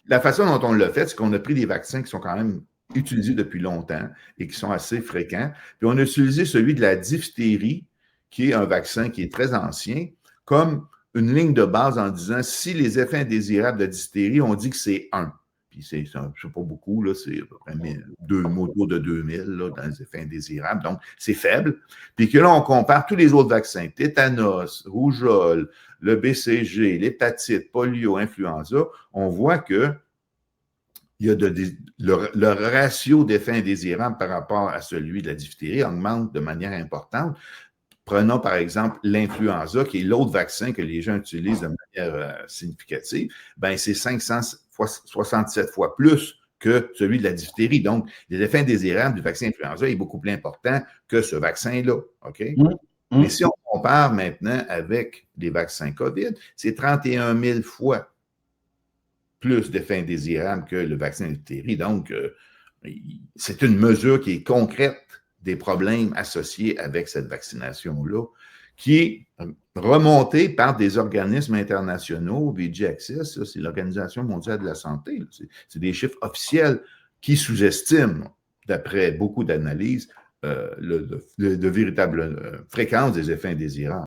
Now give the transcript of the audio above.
La façon dont on l'a fait, c'est qu'on a pris des vaccins qui sont quand même utilisés depuis longtemps et qui sont assez fréquents. Puis on a utilisé celui de la diphtérie, qui est un vaccin qui est très ancien, comme une ligne de base en disant si les effets indésirables de la diphtérie, on dit que c'est 1. Puis c'est pas beaucoup, là, c'est à peu près autour de 2000 là, dans les effets indésirables. Donc, c'est faible. Puis que là, on compare tous les autres vaccins, tétanos, rougeole, le BCG, l'hépatite, polio, influenza, on voit que il y a le ratio d'effets indésirables par rapport à celui de la diphtérie augmente de manière importante. Prenons par exemple l'influenza, qui est l'autre vaccin que les gens utilisent de manière significative, ben c'est 567 fois plus que celui de la diphtérie. Donc, les effets indésirables du vaccin influenza est beaucoup plus important que ce vaccin-là. OK? Mais si on compare maintenant avec les vaccins COVID, c'est 31 000 fois plus d'effets indésirables que le vaccin de diphtérie. Donc, c'est une mesure qui est concrète des problèmes associés avec cette vaccination-là, qui est remontée par des organismes internationaux, VG Access, c'est l'Organisation mondiale de la santé, c'est des chiffres officiels qui sous-estiment, d'après beaucoup d'analyses, de véritable fréquence des effets indésirables.